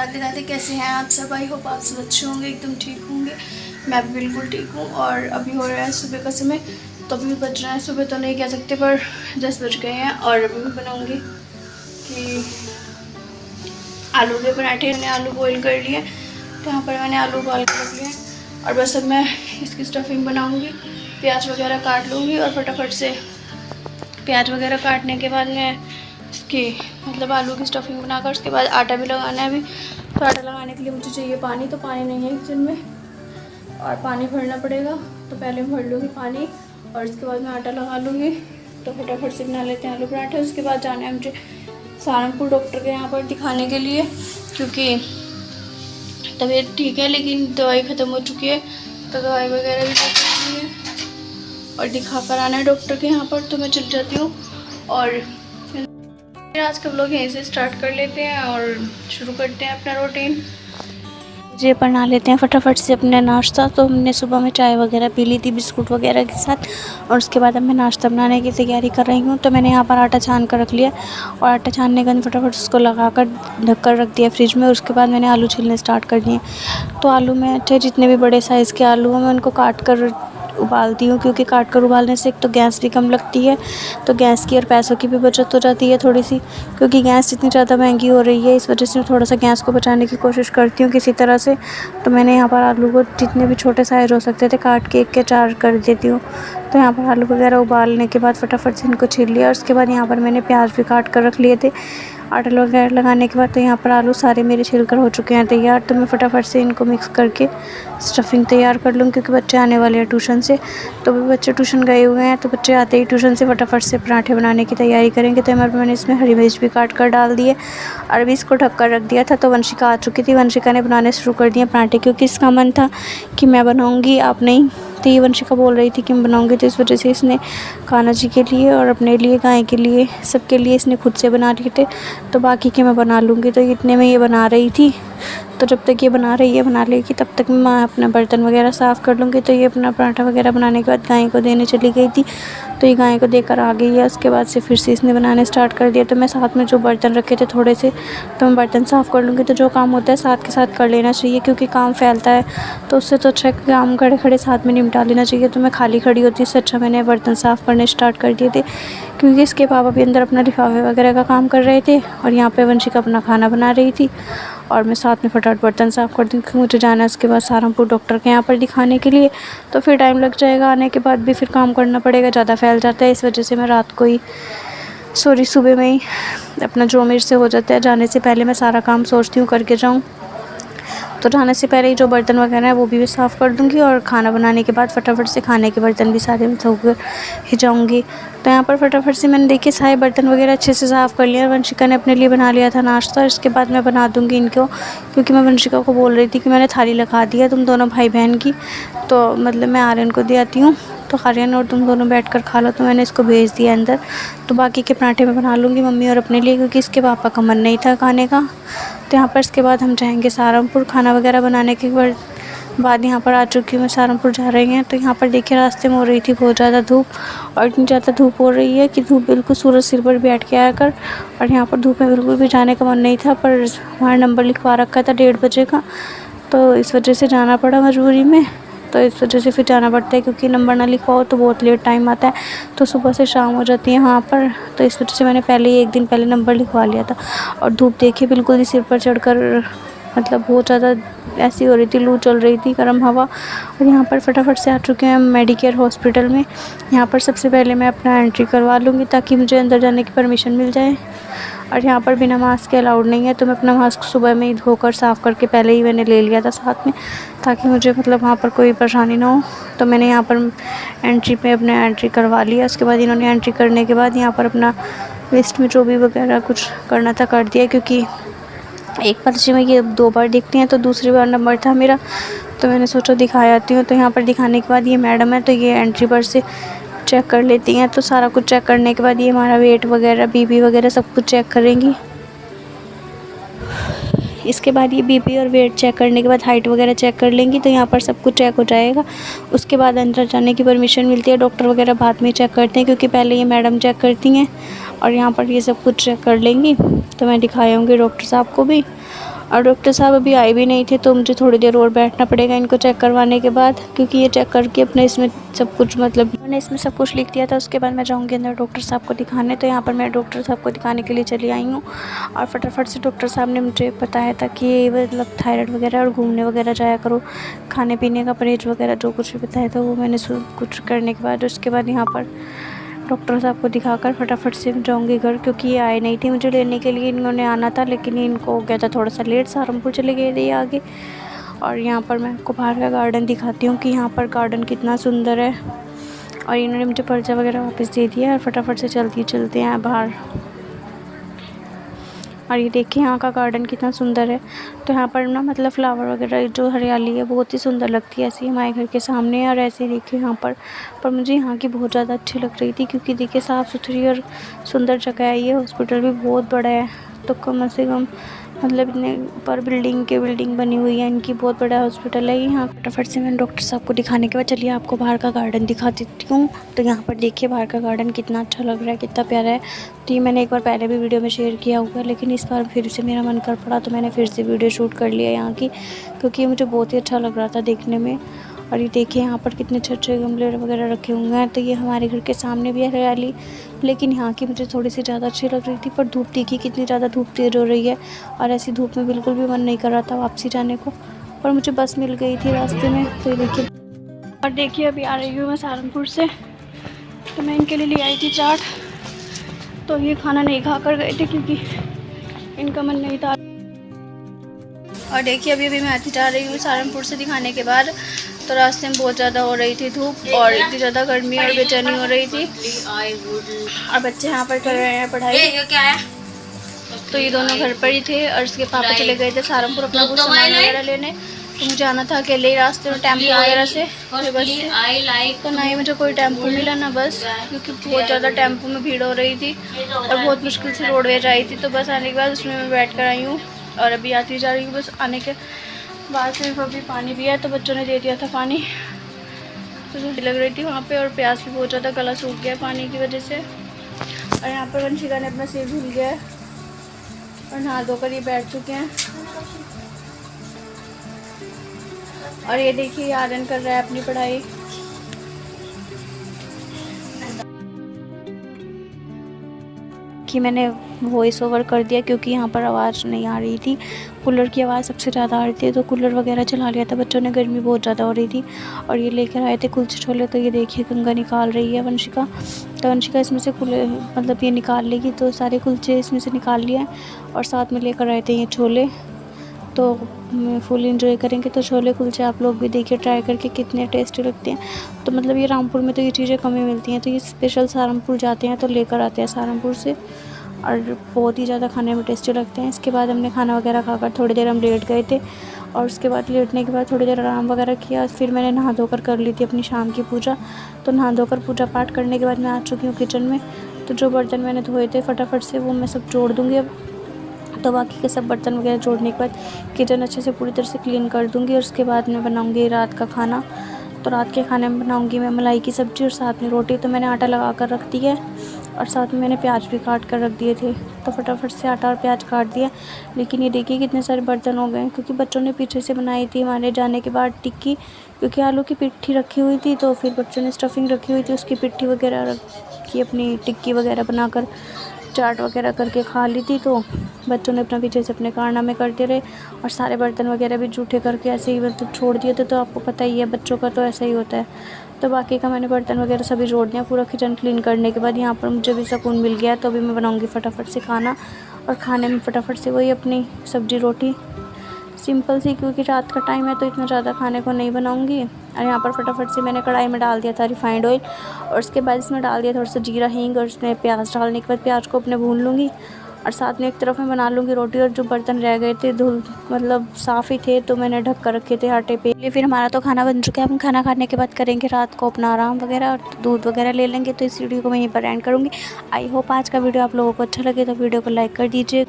राधे राधे। कैसे हैं आप सब? आई होप आप सब अच्छे होंगे, एकदम ठीक होंगे। मैं भी बिल्कुल ठीक हूँ। और अभी हो रहा है सुबह का समय, तो अभी बज रहा है, सुबह तो नहीं कह सकते पर 10 बज गए हैं। और अभी मैं बनाऊँगी कि आलू के पराठे। मैंने आलू बॉईल कर लिए, तो यहाँ पर मैंने आलू उबाल कर रख लिए और बस अब मैं इसकी स्टफिंग बनाऊँगी। प्याज वगैरह काट लूँगी और फटाफट से प्याज वगैरह काटने के बाद मैं इसकी मतलब आलू की स्टफिंग बनाकर उसके बाद आटा भी लगाना है अभी। तो आटा लगाने के लिए मुझे चाहिए पानी, तो पानी नहीं है किचन में और पानी भरना पड़ेगा। तो पहले भर लूँगी पानी और उसके बाद मैं आटा लगा लूँगी। तो फटाफट से बना लेते हैं आलू पराठे। उसके बाद जाना है मुझे सहारनपुर डॉक्टर के यहाँ पर दिखाने के लिए, क्योंकि तबीयत ठीक है लेकिन दवाई ख़त्म हो चुकी है, तो दवाई वगैरह भी खत्म है और दिखा कर आना है डॉक्टर के यहाँ पर। तो मैं चल जाती हूँ और आज का व्लॉग यहीं से स्टार्ट कर लेते हैं और शुरू करते हैं अपना रूटीन। जी बना लेते हैं फटाफट से अपना नाश्ता। तो हमने सुबह में चाय वगैरह पी ली थी बिस्कुट वगैरह के साथ, और उसके बाद अब मैं नाश्ता बनाने की तैयारी कर रही हूँ। तो मैंने यहाँ पर आटा छान कर रख लिया और आटा छानने के बाद फटाफट उसको लगाकर ढक कर रख दिया फ्रिज में। उसके बाद मैंने आलू छीलने स्टार्ट कर दिए। तो आलू में अच्छे जितने भी बड़े साइज़ के आलू हैं मैं उनको काट कर उबालती हूँ, क्योंकि काट कर उबालने से एक तो गैस भी कम लगती है, तो गैस की और पैसों की भी बचत हो जाती है थोड़ी सी, क्योंकि गैस जितनी ज़्यादा महंगी हो रही है इस वजह से थोड़ा सा गैस को बचाने की कोशिश करती हूँ किसी तरह से। तो मैंने यहाँ पर आलू को जितने भी छोटे साइज़ हो सकते थे काट के 1 के 4 कर देती हूँ। तो यहाँ पर आलू वगैरह उबालने के बाद फटाफट से इनको छील लिया और उसके बाद यहाँ पर मैंने प्याज भी काट कर रख लिए थे। आटा वगैरह लगाने के बाद तो यहाँ पर आलू सारे मेरे छिलकर हो चुके हैं तैयार। तो मैं फटाफट से इनको मिक्स करके स्टफिंग तैयार कर लूँ, क्योंकि बच्चे आने वाले हैं ट्यूशन से। तो भी बच्चे ट्यूशन गए हुए हैं, तो बच्चे आते ही ट्यूशन से फटाफट से पराठे बनाने की तैयारी करेंगे। तो मैंने इसमें हरी मिर्च भी काट कर डाल दिए और अभी इसको ढक कर रख दिया था। तो वंशिका आ चुकी थी, वंशिका ने बनाने शुरू कर दिए पराठे, क्योंकि इसका मन था कि मैं बनाऊँगी आप नहीं। तो ये वंशिका बोल रही थी कि मैं बनाऊँगी, तो इस वजह से इसने कान्हा जी के लिए और अपने लिए, गाय के लिए, सबके लिए इसने खुद से बना लिए थे। तो बाकी के मैं बना लूँगी। तो इतने में ये बना रही थी, तो जब तक ये बना रही है बना लेगी तब तक मैं अपना बर्तन वगैरह साफ़ कर लूँगी। तो ये अपना पराठा वगैरह बनाने के बाद गाय को देने चली गई थी, तो ये गाय को देकर आ गई है। उसके बाद से फिर से इसने बनाने स्टार्ट कर दिया। तो मैं साथ में जो बर्तन रखे थे थोड़े से, तो मैं बर्तन साफ़ कर लूँगी। तो जो काम होता है साथ के साथ कर लेना चाहिए, क्योंकि काम फैलता है, तो उससे तो अच्छा काम खड़े खड़े साथ में निपटा लेना चाहिए। तो मैं खाली खड़ी होती, इससे अच्छा मैंने बर्तन साफ़ करने स्टार्ट कर दिए थे, क्योंकि इसके पापा भी अंदर अपना लिफाफे वगैरह का काम कर रहे थे और यहाँ पे वंशिका अपना खाना बना रही थी और मैं साथ में फटाफट बर्तन साफ़ कर दी, क्योंकि मुझे जाना है उसके बाद सहारनपुर डॉक्टर के यहाँ पर दिखाने के लिए। तो फिर टाइम लग जाएगा, आने के बाद भी फिर काम करना पड़ेगा, ज़्यादा फैल जाता है। इस वजह से मैं रात को ही सुबह में ही अपना जो मेरे से हो जाता है, जाने से पहले मैं सारा काम सोचती हूँ करके जाऊँ। तो जाने से पहले ही जो बर्तन वगैरह है वो भी साफ़ कर दूँगी और खाना बनाने के बाद फटाफट से खाने के बर्तन भी सारे धोकर ही जाऊँगी। तो यहाँ पर फटाफट से मैंने देखिए सारे बर्तन वगैरह अच्छे से साफ़ कर लिया। वंशिका ने अपने लिए बना लिया था नाश्ता, इसके बाद मैं बना दूँगी इनको, क्योंकि मैं वंशिका को बोल रही थी कि मैंने थाली लगा दी है तुम दोनों भाई बहन की, तो मतलब मैं आर्यन को दे आती हूँ, तो आर्यन और तुम दोनों बैठकर खा लो। तो मैंने इसको भेज दिया अंदर। तो बाकी के पराठे मैं बना लूँगी मम्मी और अपने लिए, क्योंकि इसके पापा का मन नहीं था खाने का। तो यहाँ पर इसके बाद हम जाएंगे सहारनपुर। खाना वगैरह बनाने के बाद यहाँ पर आ चुकी हूँ मैं, सहारनपुर जा रही हैं। तो यहाँ पर देखिए रास्ते में हो रही थी बहुत ज़्यादा धूप, और इतनी ज़्यादा धूप हो रही है कि धूप बिल्कुल सूरज सिर पर बैठ के आया कर। और यहाँ पर धूप में बिल्कुल भी जाने का मन नहीं था, पर वहाँ नंबर लिखवा रखा था 1:30 बजे का, तो इस वजह से जाना पड़ा मजबूरी में। तो इस वजह से फिर जाना पड़ता है, क्योंकि नंबर ना लिखवाओ तो बहुत लेट टाइम आता है, तो सुबह से शाम हो जाती है वहाँ पर। तो इस वजह से मैंने पहले ही 1 दिन पहले नंबर लिखवा लिया था। और धूप देखिए बिल्कुल ही सिर पर चढ़कर, मतलब बहुत ज़्यादा ऐसी हो रही थी, लू चल रही थी, गर्म हवा। और यहाँ पर फटाफट से आ चुके हैं मेडिकेयर हॉस्पिटल में। यहाँ पर सबसे पहले मैं अपना एंट्री करवा लूँगी, ताकि मुझे अंदर जाने की परमिशन मिल जाए। और यहाँ पर बिना मास्क के अलाउड नहीं है, तो मैं अपना मास्क सुबह में ही धोकर साफ़ करके पहले ही मैंने ले लिया था साथ में, ताकि मुझे मतलब वहाँ पर कोई परेशानी ना हो। तो मैंने यहाँ पर एंट्री पे अपना एंट्री करवा लिया। उसके बाद इन्होंने एंट्री करने के बाद यहाँ पर अपना लिस्ट में जो भी वगैरह कुछ करना था कर दिया, क्योंकि एक पर्ची में ये 2 बार दिखती हैं, तो दूसरी बार नंबर था मेरा, तो मैंने सोचा दिखा आती हूँ। तो यहाँ पर दिखाने के बाद ये मैडम है, तो ये एंट्री पर से चेक कर लेती हैं। तो सारा कुछ चेक करने के बाद ये हमारा वेट वगैरह, बीपी वगैरह सब कुछ चेक करेंगी। इसके बाद ये बीपी और वेट चेक करने के बाद हाइट वगैरह चेक कर लेंगी। तो यहाँ पर सब कुछ चेक हो जाएगा। उसके बाद अंदर जाने की परमिशन मिलती है। डॉक्टर वगैरह बाद में चेक करते हैं, क्योंकि पहले ये मैडम चेक करती हैं और यहाँ पर ये सब कुछ चेक कर लेंगी। तो मैं दिखाऊँगी डॉक्टर साहब को भी। और डॉक्टर साहब अभी आए भी नहीं थे, तो मुझे थोड़ी देर और बैठना पड़ेगा इनको चेक करवाने के बाद, क्योंकि ये चेक करके अपने इसमें सब कुछ मतलब मैंने इसमें सब कुछ लिख दिया था। उसके बाद मैं जाऊंगी अंदर डॉक्टर साहब को दिखाने। तो यहाँ पर मैं डॉक्टर साहब को दिखाने के लिए चली आई हूँ और फटाफट से डॉक्टर साहब ने मुझे बताया था कि ये मतलब थायराइड वगैरह और घूमने वगैरह जाया करो, खाने पीने का परहेज वगैरह जो कुछ भी बताया था वो मैंने सब कुछ करने के बाद उसके बाद यहाँ पर डॉक्टर साहब को दिखाकर फटाफट से जाऊंगी घर, क्योंकि ये आए नहीं थे मुझे लेने के लिए। इन्होंने आना था लेकिन इनको हो गया था थोड़ा सा लेट, सहारनपुर चले गए थे ये आगे। और यहाँ पर मैं आपको बाहर का गार्डन दिखाती हूँ कि यहाँ पर गार्डन कितना सुंदर है। और इन्होंने मुझे पर्चा वगैरह वापस दे दिया और फटाफट से चलते हैं बाहर। और ये देखिए यहाँ का गार्डन कितना सुंदर है। तो यहाँ पर ना मतलब फ्लावर वगैरह जो हरियाली है बहुत ही सुंदर लगती है, ऐसे ही हमारे घर के सामने। और ऐसे ही देखिए यहाँ पर मुझे यहाँ की बहुत ज़्यादा अच्छी लग रही थी, क्योंकि देखिए साफ़ सुथरी और सुंदर जगह है। ये हॉस्पिटल भी बहुत बड़ा है, तो कम से कम मतलब इतने पर बिल्डिंग बनी हुई है इनकी, बहुत बड़ा हॉस्पिटल है यहाँ। फटाफट से मैंने डॉक्टर साहब को दिखाने के बाद चलिए आपको बाहर का गार्डन दिखा देती हूँ। तो यहाँ पर देखिए बाहर का गार्डन कितना अच्छा लग रहा है, कितना प्यारा है। तो ये मैंने एक बार पहले भी वीडियो में शेयर किया हुआ है, लेकिन इस बार फिर से मेरा मन कर पड़ा तो मैंने फिर से वीडियो शूट कर लिया यहाँ की, क्योंकि मुझे बहुत ही अच्छा लग रहा था देखने में। और ये देखिए यहाँ पर कितने अच्छे अच्छे गमले वगैरह रखे हुए हैं। तो ये हमारे घर के सामने भी है हरियाली, लेकिन यहाँ की मुझे थोड़ी सी ज़्यादा अच्छी लग रही थी। पर धूप देखिए कितनी ज़्यादा धूप तेज़ हो रही है, और ऐसी धूप में बिल्कुल भी मन नहीं कर रहा था वापसी जाने को। पर मुझे बस मिल गई थी रास्ते में। तो ये देखिए, और देखिए अभी आ रही हूँ मैं सहारनपुर से। तो मैं इनके लिए ले आई थी चाट, तो ये खाना नहीं खा कर गए थे क्योंकि इनका मन नहीं था। और देखिए अभी मैं आती जा रही हूँ सहारनपुर से दिखाने के बाद। तो रास्ते में बहुत ज़्यादा हो रही थी धूप और इतनी ज़्यादा गर्मी और बेचैनी हो रही थी। और बच्चे यहाँ पर कर रहे हैं पढ़ाई। क्या है? तो ये दोनों घर पर ही थे और उसके पापा चले गए थे सहारनपुर अपना कुछ सामान वगैरह लेने। तो मुझे आना था अकेले ही रास्ते में टेम्पो वगैरह से, बस तो ना ही मुझे कोई टेम्पो मिला ना बस, क्योंकि बहुत ज़्यादा टेम्पो में भीड़ हो रही थी और बहुत मुश्किल से रोडवेज आई थी। तो बस आने के बाद उसमें मैं बैठ कर आई हूँ और अभी आती जा रही हूँ। बस आने के बाद सिर्फ अभी पानी भी है, तो बच्चों ने दे दिया था पानी, तो मुझे लग रही थी वहाँ पे। और प्यास भी बहुत ज़्यादा, गला सूख गया पानी की वजह से। और यहाँ पर वंशिका ने अपना सिर धुल गया है और नहा धोकर ये बैठ चुके हैं। और ये देखिए आर्यन कर रहा है अपनी पढ़ाई। कि मैंने वॉइस ओवर कर दिया क्योंकि यहाँ पर आवाज़ नहीं आ रही थी, कूलर की आवाज़ सबसे ज़्यादा आ रही थी। तो कूलर वगैरह चला लिया था बच्चों ने, गर्मी बहुत ज़्यादा हो रही थी। और ये लेकर आए थे कुलचे छोले। तो ये देखिए गंगा निकाल रही है वंशिका। तो वंशिका इसमें से मतलब ये निकाल लेगी, तो सारे कुलचे इसमें से निकाल लिए और साथ में लेकर आए थे ये छोले। तो फुल इंजॉय करेंगे। तो छोले कुलचे आप लोग भी देखिए ट्राई करके कितने टेस्टी लगते हैं। तो मतलब ये रामपुर में तो ये चीज़ें कम ही मिलती हैं, तो ये स्पेशल सहारनपुर जाते हैं तो लेकर आते हैं सहारनपुर से, और बहुत ही ज़्यादा खाने में टेस्टी लगते हैं। इसके बाद हमने खाना वगैरह खाकर थोड़ी देर हम लेट गए थे, और उसके बाद लेटने के बाद थोड़ी देर आराम वगैरह किया। फिर मैंने नहा धोकर कर ली थी अपनी शाम की पूजा। तो नहा धोकर पूजा पाठ करने के बाद मैं आ चुकी हूँ किचन में। तो जो बर्तन मैंने धोए थे फटाफट से वो मैं सब जोड़ दूँगी अब। तो बाकी के सब बर्तन वगैरह जोड़ने के बाद किचन अच्छे से पूरी तरह से क्लीन कर दूँगी, और उसके बाद मैं बनाऊँगी रात का खाना। तो रात के खाने में बनाऊँगी मैं मलाई की सब्ज़ी और साथ में रोटी। तो मैंने आटा लगा कर रख दिया है और साथ में मैंने प्याज भी काट कर रख दिए थे। तो फटाफट से आटा और प्याज काट दिया। लेकिन ये देखिए कितने सारे बर्तन हो गए, क्योंकि बच्चों ने पीछे से बनाई थी हमारे जाने के बाद टिक्की, क्योंकि आलू की पिट्ठी रखी हुई थी। तो फिर बच्चों ने स्टफिंग रखी हुई थी, उसकी पिट्ठी वगैरह रखी, अपनी टिक्की वगैरह बनाकर चाट वगैरह करके खा ली थी। तो बच्चों ने अपना पीछे से अपने कारनामे करते रहे और सारे बर्तन वगैरह भी जूठे करके ऐसे ही मतलब छोड़ दिए थे। तो आपको पता ही है बच्चों का तो ऐसा ही होता है। तो बाकी का मैंने बर्तन वगैरह सभी जोड़ दिया। पूरा किचन क्लीन करने के बाद यहाँ पर मुझे भी सुकून मिल गया। तो अभी मैं बनाऊँगी फटाफट से खाना, और खाने में फटाफट से वही अपनी सब्ज़ी रोटी सिंपल सी, क्योंकि रात का टाइम है तो इतना ज़्यादा खाने को नहीं बनाऊँगी। और यहाँ पर फटाफट से मैंने कढ़ाई में डाल दिया था रिफाइंड ऑयल, और उसके बाद इसमें डाल दिया थोड़ा सा जीरा हींग, और उसमें प्याज डालने के बाद प्याज को अपने भून लूँगी, और साथ में एक तरफ में बना लूँगी रोटी। और जो बर्तन रह गए थे धुल मतलब साफ़ ही थे, तो मैंने ढक कर रखे थे आटे पे। फिर हमारा तो खाना बन चुका है। हम खाना खाने के बाद करेंगे रात को अपना आराम वगैरह, और दूध वगैरह ले लेंगे। तो इस वीडियो को मैं यहीं पर एंड करूँगी। आई होप आज का वीडियो आप लोगों को अच्छा लगे, तो वीडियो को लाइक कर दीजिए।